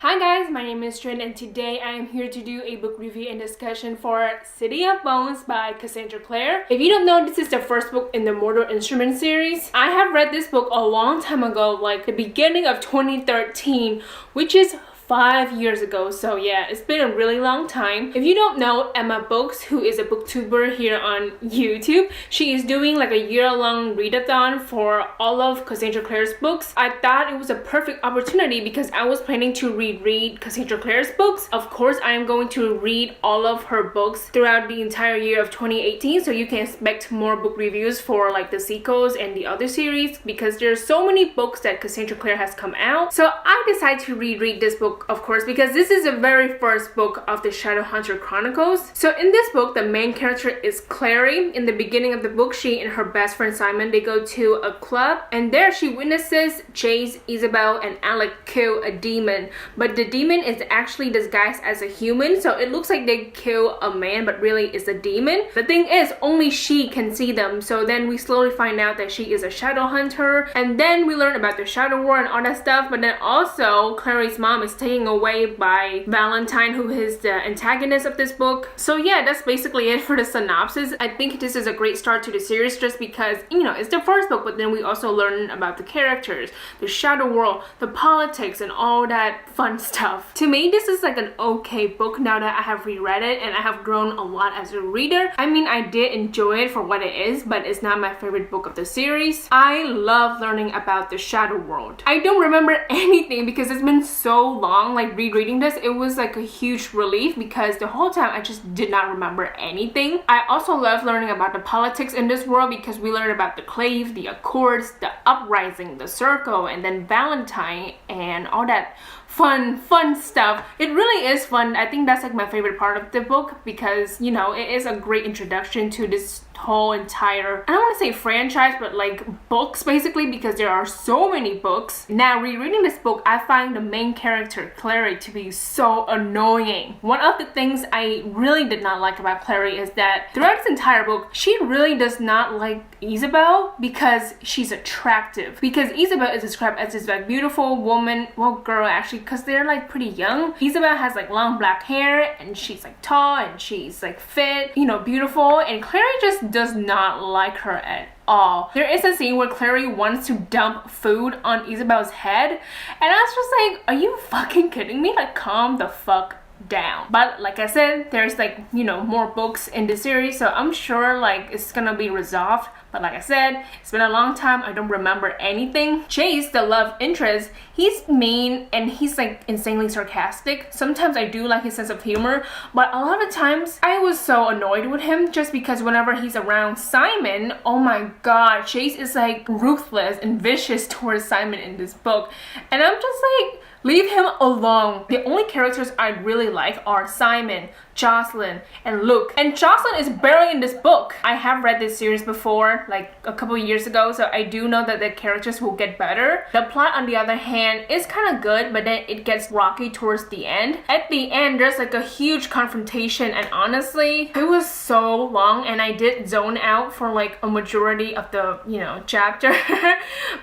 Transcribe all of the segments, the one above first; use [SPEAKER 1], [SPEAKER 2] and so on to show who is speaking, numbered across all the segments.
[SPEAKER 1] Hi guys, my name is Trin and today I am here to do a book review and discussion for City of Bones by Cassandra Clare. If you don't know, this is the first book in the Mortal Instruments series. I have read this book a long time ago, like the beginning of 2013, which is 5 years ago. So yeah, it's been a really long time. If you don't know Emma Books, who is a booktuber here on YouTube, she is doing like a year-long readathon for all of Cassandra Clare's books. I thought it was a perfect opportunity because I was planning to reread Cassandra Clare's books. Of course, I am going to read all of her books throughout the entire year of 2018, so you can expect more book reviews for like the sequels and the other series because there's so many books that Cassandra Clare has come out. So I decided to reread this book, of course, because this is the very first book of the Shadowhunter Chronicles. So in this book, the main character is Clary. In the beginning of the book, she and her best friend Simon, they go to a club, and there she witnesses Chase, Isabel, and Alec kill a demon. But the demon is actually disguised as a human, so it looks like they kill a man, but really it's a demon. The thing is, only she can see them, so then we slowly find out that she is a shadow hunter, and then we learn about the Shadow War and all that stuff. But then also, Clary's mom is taken away by Valentine, who is the antagonist of this book. So yeah, that's basically it for the synopsis. I think this is a great start to the series just because, you know, it's the first book, but then we also learn about the characters, the Shadow World, the politics, and all that fun stuff. To me, this is like an okay book now that I have reread it and I have grown a lot as a reader. I mean, I did enjoy it for what it is, but it's not my favorite book of the series. I love learning about the Shadow World. I don't remember anything because it's been so long, like rereading this, it was like a huge relief because the whole time I just did not remember anything. I also love learning about the politics in this world because we learn about the Clave, the Accords, the Uprising, the Circle, and then Valentine and all that fun stuff. It really is fun. I think that's like my favorite part of the book because, you know, it is a great introduction to this whole entire, I don't want to say franchise, but like books basically, because there are so many books. Now, rereading this book, I find the main character Clary to be so annoying. One of the things I really did not like about Clary is that throughout this entire book, she really does not like Isabel because she's attractive. Because Isabel is described as this like beautiful woman, well, girl actually, because they're like pretty young. Isabel has like long black hair and she's like tall and she's like fit, you know, beautiful, and Clary just does not like her at all. There is a scene where Clary wants to dump food on Isabel's head, and I was just like, are you fucking kidding me? Like, calm the fuck down. But like I said, there's like, you know, more books in the series, so I'm sure like it's gonna be resolved. But like I said, it's been a long time, I don't remember anything. Chase, the love interest, he's mean and he's like insanely sarcastic. Sometimes I do like his sense of humor, but a lot of times I was so annoyed with him just because whenever he's around Simon, oh my god, Chase is like ruthless and vicious towards Simon in this book. And I'm just like, leave him alone. The only characters I really like are Simon, Jocelyn, and Luke. And Jocelyn is barely in this book. I have read this series before, like a couple years ago, so I do know that the characters will get better. The plot, on the other hand, is kind of good, but then it gets rocky towards the end. At the end, there's like a huge confrontation, and honestly, it was so long, and I did zone out for like a majority of the, you know, chapter.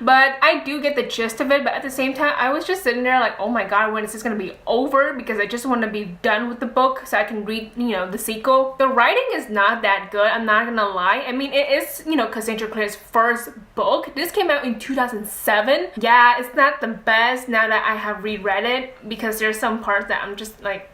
[SPEAKER 1] But I do get the gist of it, but at the same time, I was just sitting there like, oh my god, when is this gonna be over? Because I just want to be done with the book so I can read, you know, the sequel. The writing is not that good, I'm not gonna lie. I mean, it is, you know, Cassandra Clare's first book. This came out in 2007. Yeah, it's not the best now that I have reread it because there's some parts that I'm just like,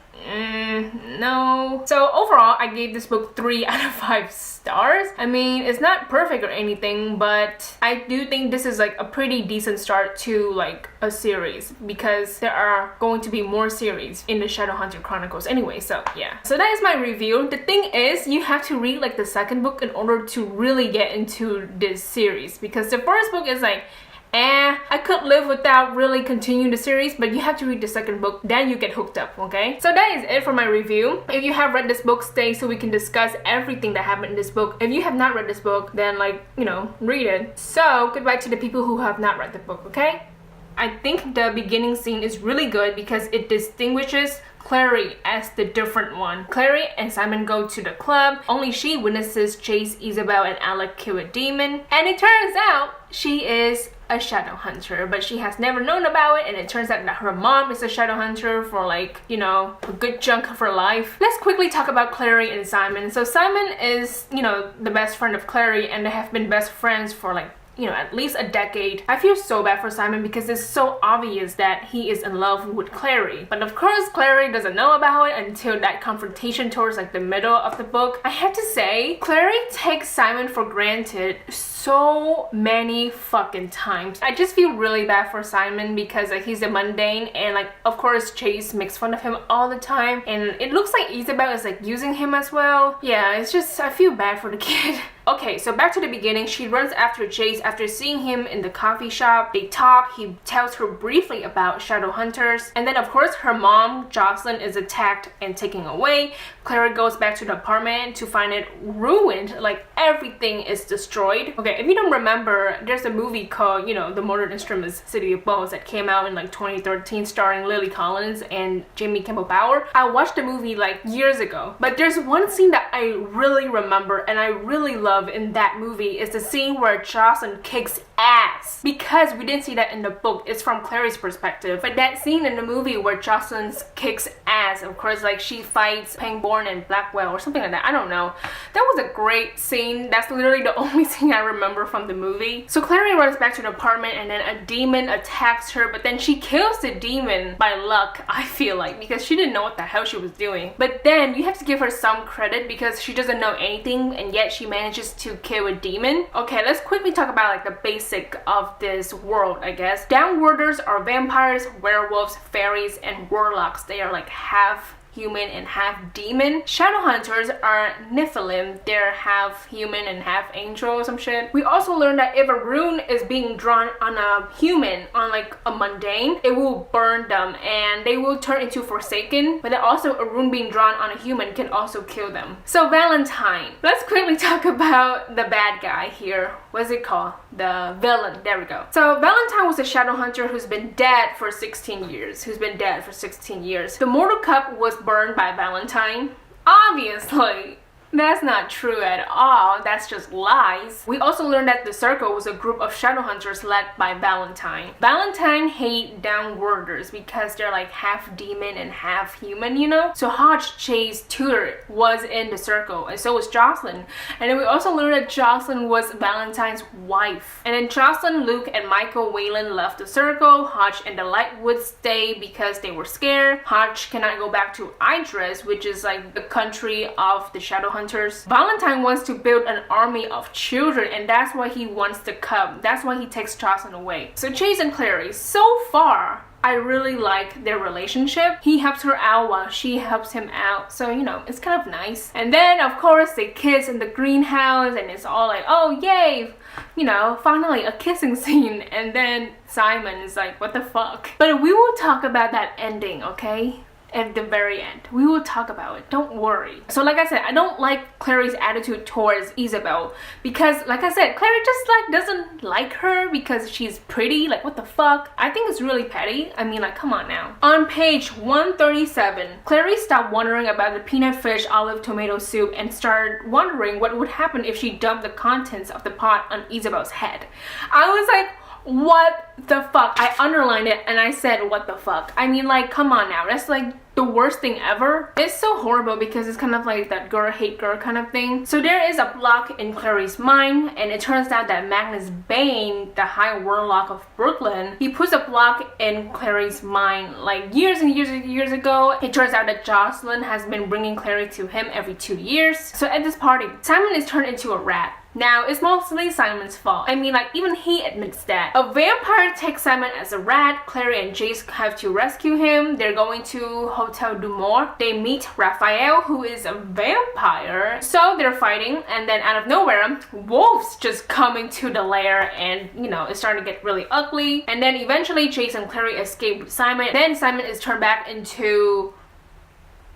[SPEAKER 1] no. So overall, I gave this book 3 out of 5 stars. I mean, it's not perfect or anything, but I do think this is like a pretty decent start to like a series because there are going to be more series in the Shadowhunter Chronicles anyway, so yeah. So that is my review. The thing is, you have to read like the second book in order to really get into this series because the first book is like, I could live without really continuing the series, but you have to read the second book, then you get hooked up, okay? So that is it for my review. If you have read this book, stay so we can discuss everything that happened in this book. If you have not read this book, then like, you know, read it. So goodbye to the people who have not read the book, okay? I think the beginning scene is really good because it distinguishes Clary as the different one. Clary and Simon go to the club. Only she witnesses Chase, Isabel, and Alec kill a demon. And it turns out she is a shadow hunter, but she has never known about it, and it turns out that her mom is a shadow hunter for like, you know, a good chunk of her life. Let's quickly talk about Clary and Simon. So Simon is, you know, the best friend of Clary, and they have been best friends for like, you know, at least a decade. I feel so bad for Simon because it's so obvious that he is in love with Clary. But of course, Clary doesn't know about it until that confrontation towards like the middle of the book. I have to say, Clary takes Simon for granted so many fucking times. I just feel really bad for Simon because like he's a mundane, and like of course Chase makes fun of him all the time, and it looks like Isabel is like using him as well. Yeah, it's just, I feel bad for the kid. Okay, so back to the beginning. She runs after Chase after seeing him in the coffee shop. They talk, he tells her briefly about shadow hunters, and then of course her mom, Jocelyn, is attacked and taken away. Clary goes back to the apartment to find it ruined, like everything is destroyed. Okay, if you don't remember, there's a movie called, you know, The Mortal Instruments City of Bones that came out in like 2013 starring Lily Collins and Jamie Campbell Bower. I watched the movie like years ago, but there's one scene that I really remember and I really love in that movie is the scene where Jocelyn kicks ass. Because we didn't see that in the book, it's from Clary's perspective, but that scene in the movie where Jocelyn kicks ass, of course, like she fights Pangborn and Blackwell or something like that, I don't know, that was a great scene. That's literally the only thing I remember from the movie. So Clary runs back to the apartment and then a demon attacks her, but then she kills the demon by luck, I feel like, because she didn't know what the hell she was doing. But then you have to give her some credit because she doesn't know anything and yet she manages to kill a demon. Okay, let's quickly talk about like the basic of this world, I guess. Downwarders are vampires, werewolves, fairies, and warlocks. They are like half human and half demon. Shadow hunters are Nephilim. They're half human and half angel or some shit. We also learned that if a rune is being drawn on a human, on like a mundane, it will burn them and they will turn into Forsaken. But then also a rune being drawn on a human can also kill them. So Valentine. Let's quickly talk about the bad guy here. What's it called? The villain. There we go. So Valentine was a shadow hunter who's been dead for 16 years. The Mortal Cup was burned by Valentine. Obviously, that's not true at all. That's just lies. We also learned that the Circle was a group of shadow hunters led by Valentine. Valentine hate downwarders because they're like half demon and half human, you know? So Hodge, Chase, tutor was in the Circle, and so was Jocelyn. And then we also learned that Jocelyn was Valentine's wife. And then Jocelyn, Luke, and Michael Whalen left the Circle. Hodge and the Lightwoods stay because they were scared. Hodge cannot go back to Idris, which is like the country of the shadow hunters. Valentine wants to build an army of children, and that's why he wants to come. That's why he takes Jocelyn away. So Chase and Clary, so far, I really like their relationship. He helps her out while she helps him out. So, you know, it's kind of nice. And then, of course, they kiss in the greenhouse, and it's all like, oh, yay! You know, finally a kissing scene. And then Simon is like, what the fuck? But we will talk about that ending, okay? At the very end. We will talk about it. Don't worry. So like I said, I don't like Clary's attitude towards Isabel because like I said, Clary just like doesn't like her because she's pretty. Like what the fuck? I think it's really petty. I mean like come on now. On page 137, Clary stopped wondering about the peanut fish olive tomato soup and started wondering what would happen if she dumped the contents of the pot on Isabel's head. I was like, what the fuck? I underlined it and I said what the fuck. I mean like come on now, that's like the worst thing ever. It's so horrible because it's kind of like that girl hate girl kind of thing. So there is a block in Clary's mind, and it turns out that Magnus Bane, the High Warlock of Brooklyn, he puts a block in Clary's mind like years and years and years ago. It turns out that Jocelyn has been bringing Clary to him every 2 years. So at this party, Simon is turned into a rat. Now, it's mostly Simon's fault. I mean, like, even he admits that. A vampire takes Simon as a rat. Clary and Jace have to rescue him. They're going to Hotel du Mort. They meet Raphael, who is a vampire. So they're fighting, and then out of nowhere, wolves just come into the lair, and, you know, it's starting to get really ugly. And then eventually, Jace and Clary escape with Simon. Then Simon is turned back into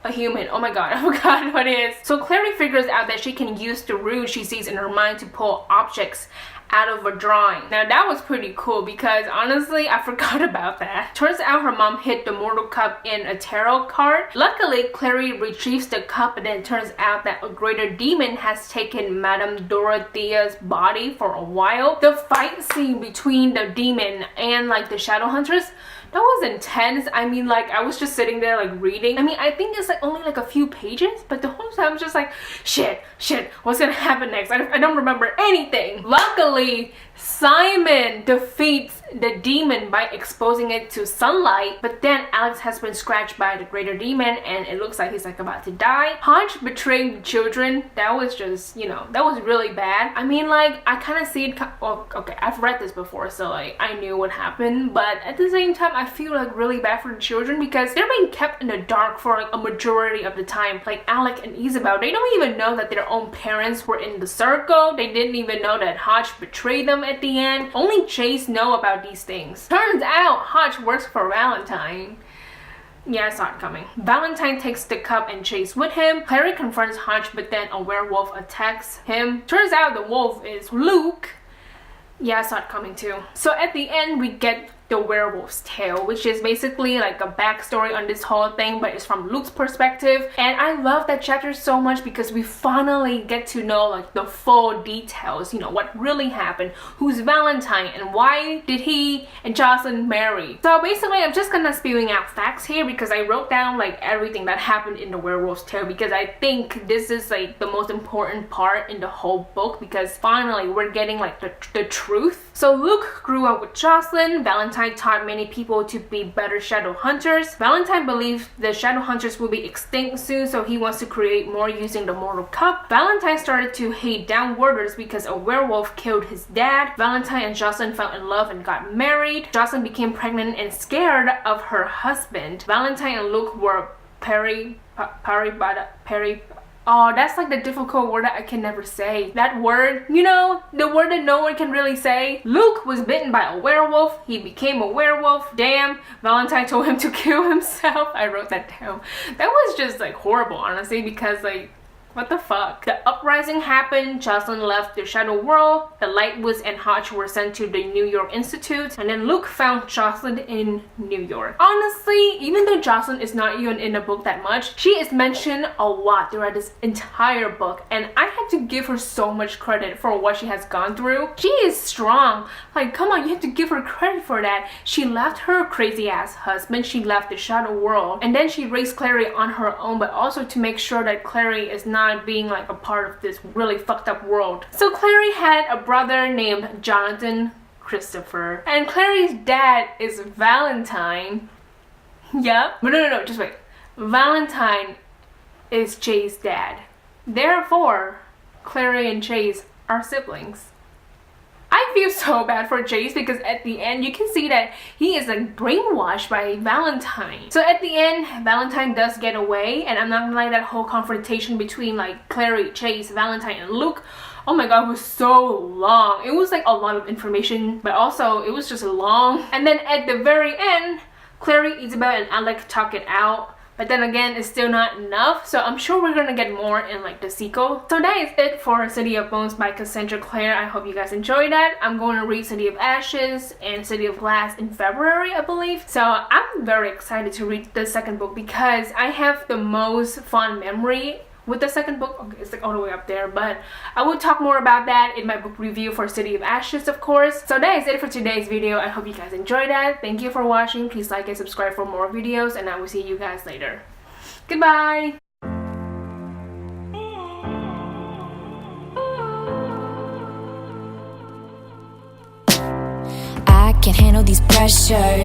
[SPEAKER 1] a human. Oh my god, I forgot what it is. So Clary figures out that she can use the rune she sees in her mind to pull objects out of a drawing. Now that was pretty cool because honestly I forgot about that. Turns out her mom hid the mortal cup in a tarot card. Luckily Clary retrieves the cup, and then it turns out that a greater demon has taken Madame Dorothea's body for a while. The fight scene between the demon and like the shadow hunters, that was intense. I mean, like, I was just sitting there like reading. I mean, I think it's like only like a few pages, but the whole time I was just like, shit, what's gonna happen next? I don't remember anything. Luckily, Simon defeats the demon by exposing it to sunlight, but then Alex has been scratched by the greater demon and it looks like he's like about to die. Hodge betraying the children, that was just, you know, that was really bad. I mean, like, I kind of see it, well, okay, I've read this before, so like I knew what happened, but at the same time I feel like really bad for the children because they're being kept in the dark for like a majority of the time. Like Alec and Isabel, they don't even know that their own parents were in the circle. They didn't even know that Hodge betrayed them at the end. Only Chase know about these things. Turns out Hodge works for Valentine. Yeah, I saw it coming. Valentine takes the cup and Chase with him. Clary confronts Hodge, but then a werewolf attacks him. Turns out the wolf is Luke. Yeah, I saw it coming too. So at the end we get the werewolf's tale, which is basically like a backstory on this whole thing, but it's from Luke's perspective. And I love that chapter so much because we finally get to know like the full details, you know, what really happened, who's Valentine, and why did he and Jocelyn marry. So basically I'm just kind of spewing out facts here because I wrote down like everything that happened in the werewolf's tale because I think this is like the most important part in the whole book because finally we're getting like the truth. So Luke grew up with Jocelyn. Valentine taught many people to be better shadow hunters. Valentine believes the shadow hunters will be extinct soon, so he wants to create more using the mortal cup. Valentine started to hate downwarders because a werewolf killed his dad. Valentine and Jocelyn fell in love and got married. Jocelyn became pregnant and scared of her husband. Valentine and Luke were oh, that's like the difficult word that I can never say. That word, you know, the word that no one can really say. Luke was bitten by a werewolf. He became a werewolf. Damn, Valentine told him to kill himself. I wrote that down. That was just like horrible, honestly, because like, what the fuck? The uprising happened. Jocelyn left the shadow world. The Lightwoods and Hodge were sent to the New York Institute. And then Luke found Jocelyn in New York. Honestly, even though Jocelyn is not even in the book that much, she is mentioned a lot throughout this entire book. And I have to give her so much credit for what she has gone through. She is strong. Like, come on, you have to give her credit for that. She left her crazy ass husband. She left the shadow world. And then she raised Clary on her own, but also to make sure that Clary is not being like a part of this really fucked up world. So Clary had a brother named Jonathan Christopher, and Clary's dad is Valentine. Yep. But no, just wait. Valentine is Chase's dad. Therefore, Clary and Chase are siblings. I feel so bad for Chase because at the end you can see that he is like brainwashed by Valentine. So at the end, Valentine does get away, and I'm not gonna lie, that whole confrontation between like Clary, Chase, Valentine, and Luke, oh my god, it was so long. It was like a lot of information, but also it was just long. And then at the very end, Clary, Isabel, and Alec talk it out. But then again, it's still not enough, so I'm sure we're gonna get more in like the sequel. So that is it for City of Bones by Cassandra Clare. I hope you guys enjoyed that. I'm going to read City of Ashes and City of Glass in February, I believe. So I'm very excited to read the second book because I have the most fond memory with the second book. Okay, it's like all the way up there, but I will talk more about that in my book review for City of Ashes, of course. So that is it for today's video. I hope you guys enjoyed that. Thank you for watching. Please like and subscribe for more videos, and I will see you guys later. Goodbye.
[SPEAKER 2] I can't handle these pressures.